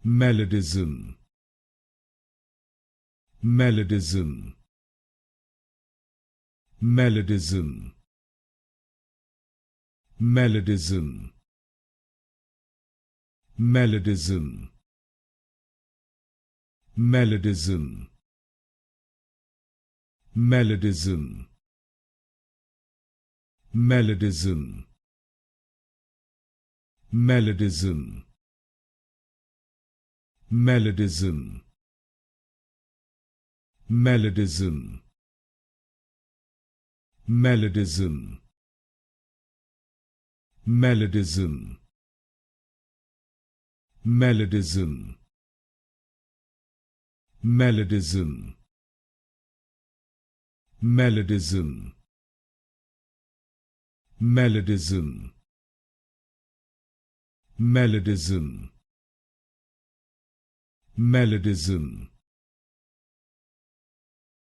Melodism. Melodism. Melodism. Melodism. Melodism. Melodism. Melodism. Melodism. Melodism. Melodism. Melodism. Melodism. Melodism. Melodism. Melodism. Melodism. Melodism. Melodism. Melodism.